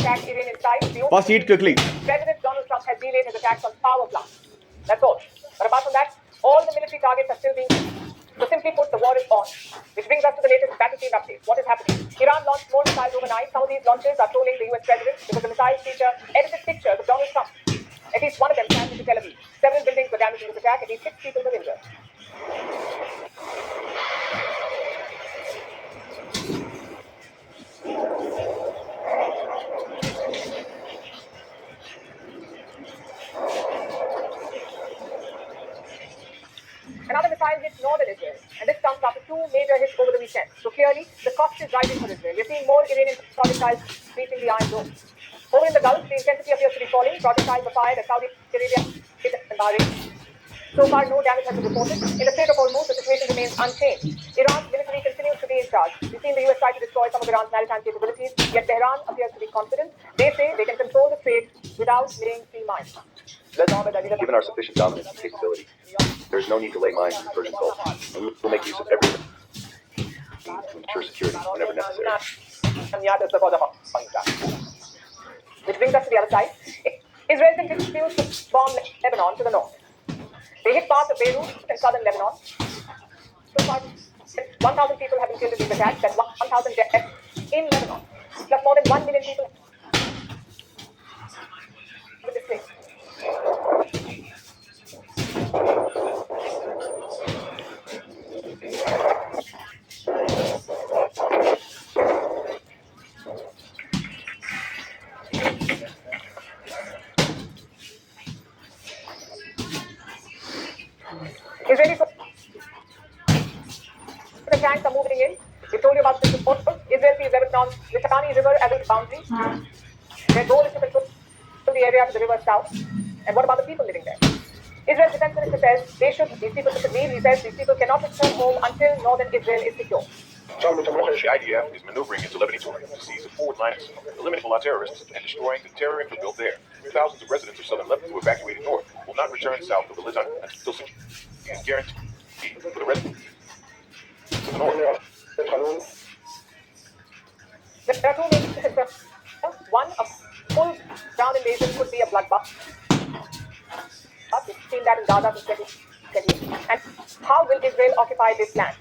attack Iranian sites. First, eat quickly. President Donald Trump has delayed his attacks on power plants. That's all. But apart from that, all the military targets are still being. So simply put, the war is on. Which brings us to the latest battlefield update. What is happening? Iran launched more missiles overnight. Some of these launches are trolling the US president because the missiles feature edited pictures of Donald Trump. At least one of them crashed into Tel Aviv. Several buildings were damaged in this attack. At least 6 people were injured. Another missile hit northern Israel, and this comes after 2 major hits over the weekend. So clearly, the cost is rising for Israel. We're seeing more Iranian projectiles reaching the Iron Dome. Over in the Gulf, the intensity appears to be falling. Projectiles were fired at Saudi Arabia and Bahrain. So far, no damage has been reported. In the Strait of Hormuz, the situation remains unchanged. Iran's military continues to be in charge. We've seen the US try to destroy some of Iran's maritime capabilities, yet Tehran appears to be confident. They say they can control the strait without laying free mines. Given our sufficient dominance and capability, there is no need to lay mines in the Persian Gulf, and we will make use of every means to ensure security whenever necessary. Which brings us to the other side. Israel continues to bomb Lebanon to the north. They hit parts of Beirut and southern Lebanon. So far, 1,000 people have been killed in these attacks. That's 1,000 deaths in Lebanon. Plus more than 1 million people with displaced. Israeli the tanks are moving in. We told you about this before. Israel sees Lebanon's Litani River as its boundary. Their goal is to control the area to the river south. And what about the people living there? Israel's defense minister says these people should leave. He says these people cannot return home until northern Israel is secure. The IDF is maneuvering into Lebanese territory to seize the forward lines, eliminating all terrorists, and destroying the terror infra built there. Thousands of residents of southern Lebanon who evacuated north will not return south of the Litani until security is guaranteed for the residents of the north. There are 2 main concerns. One, a full ground invasion could be a bloodbath. We've seen that in Gaza since 2020. And how will Israel occupy this land?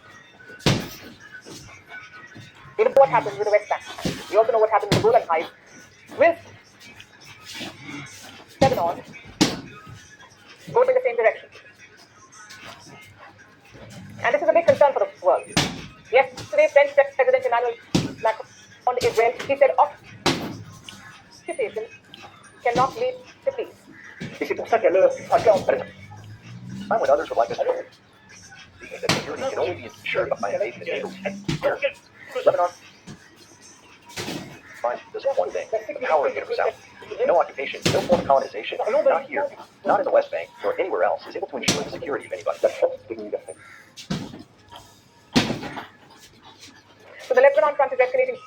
We know what happens with the West Bank. We also know what happens with the Golan Heights. Will Lebanon go in the same direction? And this is a big concern for the world. Yesterday, French President Emmanuel Macron on Israel, he said occupation cannot lead to peace. Et c'est pour ça qu'elle I'm with others would like us to know that security can only be ensured by invasion and NATO. Lebanon finds this one thing: the power of universality. No occupation, no form of colonization, not here, not in the West Bank, nor anywhere else, is able to ensure the security of anybody. So the Lebanon front is escalating.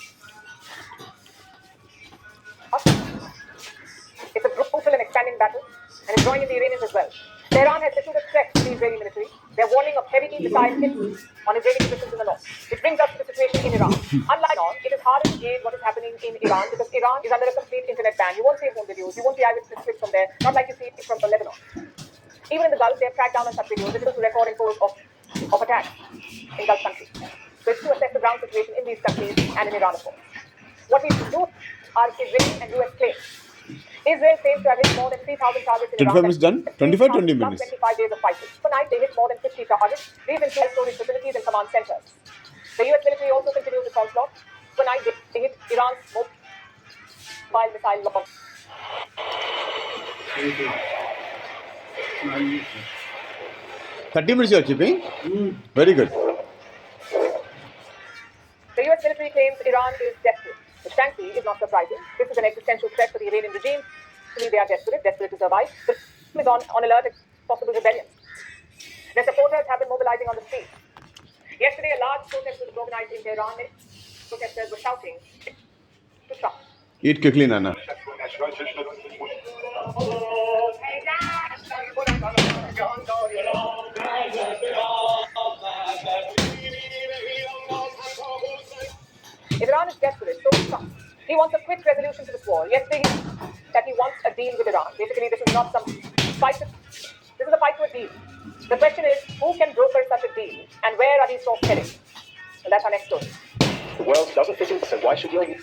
It's a brutal and expanding battle, and it's drawing in the Iranians as well. Tehran has issued a threat to the Israeli military. They're warning of heavy missile hits on Israeli positions in the north. Which brings us to the situation in Iran. Unlike Iran, it is harder to gauge what is happening in Iran because Iran is under a complete internet ban. You won't see home videos, you won't see eyewitness clips from there, not like you see it from Lebanon. Even in the Gulf, they have tracked down on such videos, difficult to record and pose of attacks in Gulf countries. So it's to assess the ground situation in these countries and in Iran, of course. What we do are Israeli and US claims. Israel claims to have hit more than 3,000 targets in 25 Iran. minutes done? 25, 20 minutes. 25 days of fighting. Tonight, they hit more than 50 targets. These include storage facilities and command centers. The US military also continues its onslaught. Tonight, they hit Iran's mobile missile launch. 30 minutes you are keeping? Very good. The US military claims Iran is desperate, which thankfully is not surprising. This is an existential threat for the Iranian regime. They are desperate to survive. The regime is on alert at possible rebellion. Their supporters have been mobilizing on the streets. Yesterday, a large protest was organized in Tehran. Protesters were shouting to Trump. Eat quickly, Nana. Iran is desperate, so is Trump. He wants a quick resolution to this war. Yesterday, that he wants a deal with Iran. Basically, this is not some fight. This is a fight to a deal. The question is, who can broker such a deal, and where are these talks heading? And that's our next story. The world doesn't fit in, so why should you?